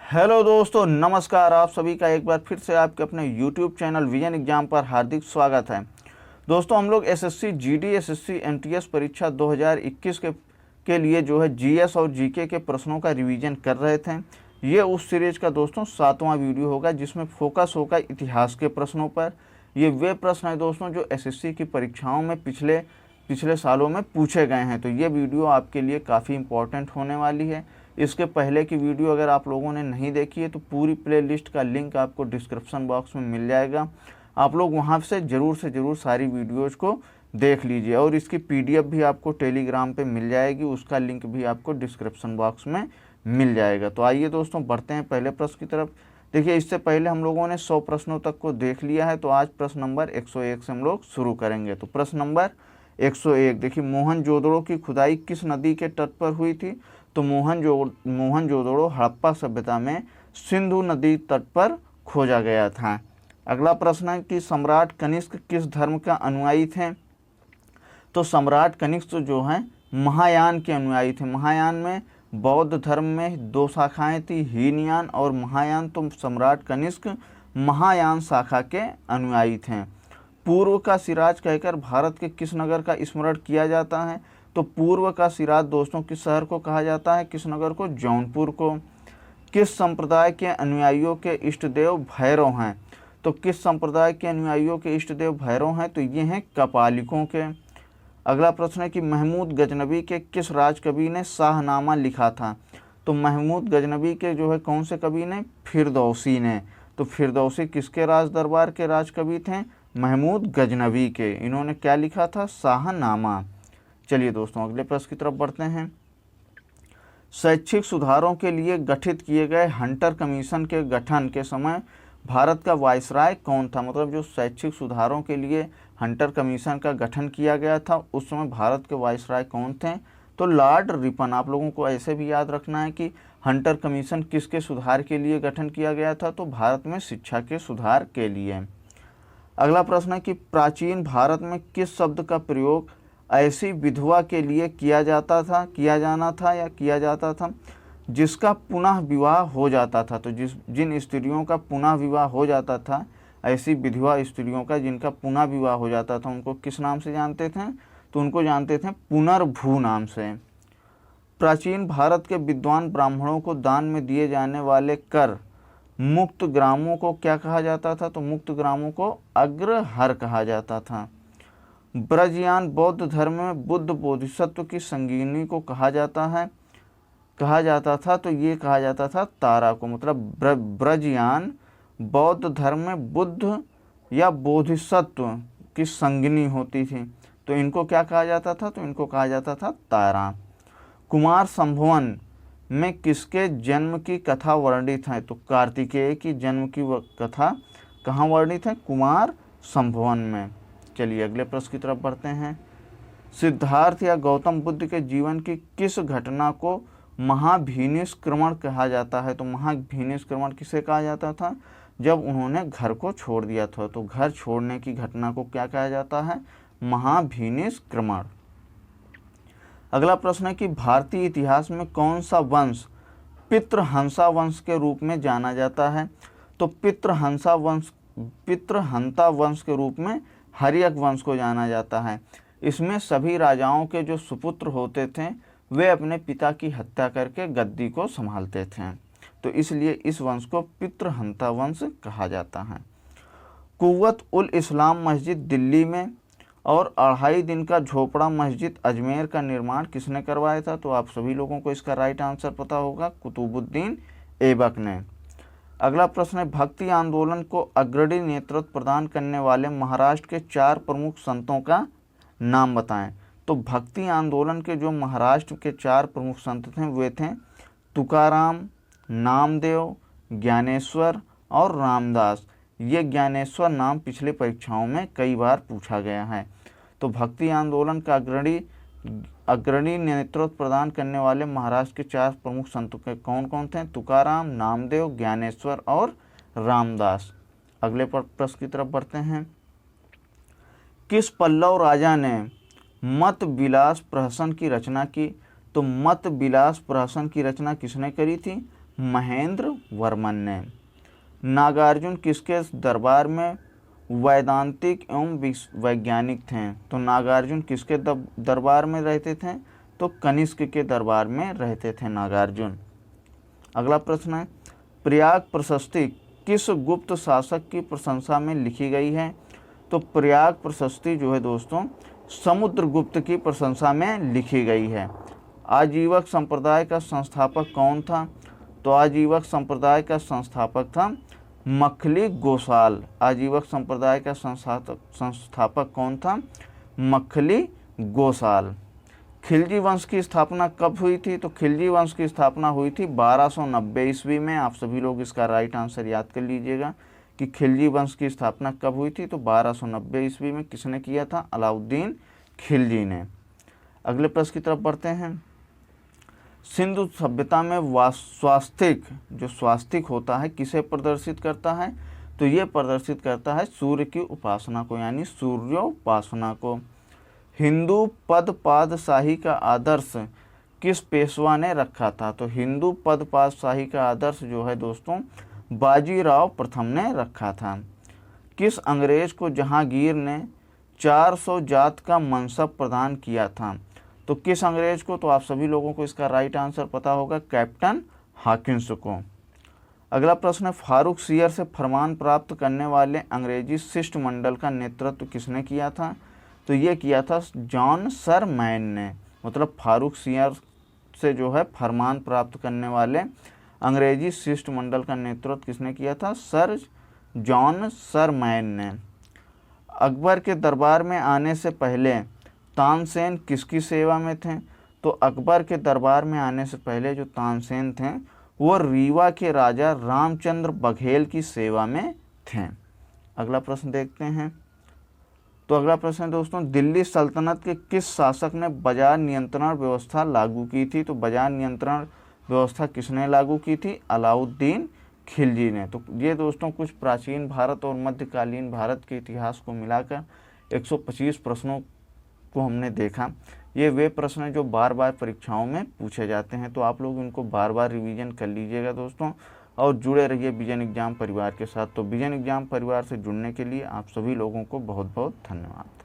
Hello दोस्तों, नमस्कार। आप सभी का एक बार फिर से आपके अपने YouTube चैनल विजन एग्जाम पर हार्दिक स्वागत है। दोस्तों, हम लोग एसएससी जीडी एसएससी एमटीएस परीक्षा 2021 के लिए जो है जीएस और जीके के प्रश्नों का रिवीजन कर रहे थे। ये उस सीरीज का दोस्तों 7वां वीडियो होगा जिसमें फोकस होगा इतिहास के प्रश्नों पर। ये वे प्रश्न हैं दोस्तों जो एसएससी की परीक्षाओं में पिछले सालों में पूछे गए हैं। तो ये वीडियो आपके लिए काफ़ी इम्पोर्टेंट होने वाली है। इसके पहले की वीडियो अगर आप लोगों ने नहीं देखी है तो पूरी प्लेलिस्ट का लिंक आपको डिस्क्रिप्शन बॉक्स में मिल जाएगा। आप लोग वहां से ज़रूर सारी वीडियोज़ को देख लीजिए और इसकी पीडीएफ भी आपको टेलीग्राम पे मिल जाएगी, उसका लिंक भी आपको डिस्क्रिप्शन बॉक्स में मिल जाएगा। तो आइए दोस्तों, बढ़ते हैं पहले प्रश्न की तरफ। देखिए, इससे पहले हम लोगों ने 100 प्रश्नों तक को देख लिया है, तो आज प्रश्न नंबर 101 से हम लोग शुरू करेंगे। तो प्रश्न नंबर 101, देखिए, मोहनजोदड़ो की खुदाई किस नदी के तट पर हुई थी? तो मोहनजोदड़ो हड़प्पा सभ्यता में सिंधु नदी तट पर खोजा गया था। अगला प्रश्न है कि सम्राट कनिष्क किस धर्म का अनुयायी थे? तो सम्राट कनिष्क जो है महायान के अनुयायी थे। महायान में बौद्ध धर्म में 2 शाखाएं थी, हीनयान और महायान। तो सम्राट कनिष्क महायान शाखा के अनुयायी थे। पूर्व का सिराज कहकर भारत के किस नगर का स्मरण किया जाता है? तो पूर्व का सिराज दोस्तों किस शहर को कहा जाता है? किस नगर को? जौनपुर को। किस संप्रदाय के अनुयायियों के इष्ट देव भैरव हैं? तो किस संप्रदाय के अनुयायियों के इष्ट देव भैरव हैं? तो ये हैं कपालिकों के। अगला प्रश्न है कि महमूद गजनबी के किस राजकवि ने शाहनामा लिखा था? तो महमूद गजनबी के जो है कौन से कवि ने? फिरदौसी ने। तो फिरदौसी किसके राज दरबार के राजकवि थे? महमूद गजनबी के। इन्होंने क्या लिखा था? शाहनामा। चलिए दोस्तों, अगले प्रश्न की तरफ बढ़ते हैं। शैक्षिक सुधारों के लिए गठित किए गए हंटर कमीशन के गठन के समय भारत का वायसराय कौन था? मतलब जो शैक्षिक सुधारों के लिए हंटर कमीशन का गठन किया गया था उस समय भारत के वायसराय कौन थे? तो लॉर्ड रिपन। आप लोगों को ऐसे भी याद रखना है कि हंटर कमीशन किसके सुधार के लिए गठन किया गया था? तो भारत में शिक्षा के सुधार के लिए। अगला प्रश्न है कि प्राचीन भारत में किस शब्द का प्रयोग ऐसी विधवा के लिए किया जाना था जिसका पुनः विवाह हो जाता था? तो जिन स्त्रियों का पुनः विवाह हो जाता था, ऐसी विधवा स्त्रियों का जिनका पुनः विवाह हो जाता था, उनको किस नाम से जानते थे? तो उनको जानते थे पुनर्भू नाम से। प्राचीन भारत के विद्वान ब्राह्मणों को दान में दिए जाने वाले कर मुक्त ग्रामों को क्या कहा जाता था? तो मुक्त ग्रामों को अग्रहर कहा जाता था। ब्रजयान बौद्ध धर्म में बुद्ध बोधिसत्व की संगिनी को कहा जाता था। तो ये कहा जाता था तारा को। मतलब ब्रजयान बौद्ध धर्म में बुद्ध या बोधिसत्व की संगिनी होती थी, तो इनको क्या कहा जाता था? तो इनको कहा जाता था तारा। कुमार संभवन में किसके जन्म की कथा वर्णित है? तो कार्तिकेय की जन्म की कथा कहाँ वर्णित है? कुमार संभवन में। चलिए अगले प्रश्न की तरफ बढ़ते हैं। सिद्धार्थ या गौतम बुद्ध के जीवन की किस घटना को महाभिनिष्क्रमण कहा जाता है? तो महाभिनिष्क्रमण किसे कहा जाता था? जब उन्होंने घर को छोड़ दिया था। तो घर छोड़ने की घटना को क्या कहा जाता है? महाभिनिष्क्रमण। अगला प्रश्न है कि भारतीय इतिहास में कौन सा वंश पितृहंसा वंश के रूप में जाना जाता है? तो पितृहंता वंश के रूप में हर्यक वंश को जाना जाता है। इसमें सभी राजाओं के जो सुपुत्र होते थे वे अपने पिता की हत्या करके गद्दी को संभालते थे, तो इसलिए इस वंश को पितृहंता वंश कहा जाता है। कुव्वत उल इस्लाम मस्जिद दिल्ली में और 2.5 दिन का झोपड़ा मस्जिद अजमेर का निर्माण किसने करवाया था? तो आप सभी लोगों को इसका राइट आंसर पता होगा, कुतुबुद्दीन ऐबक ने। अगला प्रश्न है, भक्ति आंदोलन को अग्रणी नेतृत्व प्रदान करने वाले महाराष्ट्र के 4 प्रमुख संतों का नाम बताएं। तो भक्ति आंदोलन के जो महाराष्ट्र के 4 प्रमुख संत थे वे थे तुकाराम, नामदेव, ज्ञानेश्वर और रामदास। ये ज्ञानेश्वर नाम पिछले परीक्षाओं में कई बार पूछा गया है। तो भक्ति आंदोलन का अग्रणी नेतृत्व प्रदान करने वाले महाराष्ट्र के 4 प्रमुख संतों के कौन कौन थे? तुकाराम, नामदेव, ज्ञानेश्वर और रामदास। अगले प्रश्न की तरफ बढ़ते हैं। किस पल्लव राजा ने मत विलास प्रहसन की रचना की? तो मत विलास प्रहसन की रचना किसने करी थी? महेंद्र वर्मन ने। नागार्जुन किसके दरबार में वैदांतिक एवं वैज्ञानिक थे? तो नागार्जुन किसके दरबार में रहते थे? तो कनिष्क के दरबार में रहते थे नागार्जुन। अगला प्रश्न है, प्रयाग प्रशस्ति किस गुप्त शासक की प्रशंसा में लिखी गई है? तो प्रयाग प्रशस्ति जो है दोस्तों समुद्रगुप्त की प्रशंसा में लिखी गई है। आजीवक संप्रदाय का संस्थापक कौन था? तो आजीवक संप्रदाय का संस्थापक था मखली गोसाल। आजीवक संप्रदाय का संस्थापक कौन था? मखली गोसाल। खिलजी वंश की स्थापना कब हुई थी? तो खिलजी वंश की स्थापना हुई थी 1290 ईस्वी में। आप सभी लोग इसका राइट आंसर याद कर लीजिएगा कि खिलजी वंश की स्थापना कब हुई थी? तो 1290 ईस्वी में। किसने किया था? अलाउद्दीन खिलजी ने। अगले प्रश्न की तरफ बढ़ते हैं। सिंधु सभ्यता में स्वास्तिक, जो स्वास्तिक होता है किसे प्रदर्शित करता है? तो ये प्रदर्शित करता है सूर्य की उपासना को, यानी सूर्योपासना को। हिंदू पद पादशाही का आदर्श किस पेशवा ने रखा था? तो हिंदू पद पादशाही का आदर्श जो है दोस्तों बाजीराव प्रथम ने रखा था। किस अंग्रेज को जहांगीर ने 400 जात का मनसब प्रदान किया था? तो किस अंग्रेज को? तो आप सभी लोगों को इसका राइट आंसर पता होगा, कैप्टन हॉकिंस को। अगला प्रश्न है, फारुखसियर से फरमान प्राप्त करने वाले अंग्रेजी शिष्टमंडल का नेतृत्व किसने किया था? तो ये किया था जॉन सर मैन ने। मतलब फारुखसियर से जो है फरमान प्राप्त करने वाले अंग्रेजी शिष्टमंडल का नेतृत्व किसने किया था? सर जॉन सर मैन ने। अकबर के दरबार में आने से पहले तानसेन किसकी सेवा में थे? तो अकबर के दरबार में आने से पहले जो तानसेन थे वो रीवा के राजा रामचंद्र बघेल की सेवा में थे। अगला प्रश्न देखते हैं। तो अगला प्रश्न है दोस्तों, दिल्ली सल्तनत के किस शासक ने बाजार नियंत्रण व्यवस्था लागू की थी? तो बाजार नियंत्रण व्यवस्था किसने लागू की थी? अलाउद्दीन खिलजी ने। तो ये दोस्तों कुछ प्राचीन भारत और मध्यकालीन भारत के इतिहास को मिलाकर 125 प्रश्नों को हमने देखा। ये वे प्रश्न हैं जो बार बार परीक्षाओं में पूछे जाते हैं, तो आप लोग इनको बार बार रिवीजन कर लीजिएगा दोस्तों, और जुड़े रहिए विजन एग्जाम परिवार के साथ। तो विजन एग्जाम परिवार से जुड़ने के लिए आप सभी लोगों को बहुत बहुत धन्यवाद।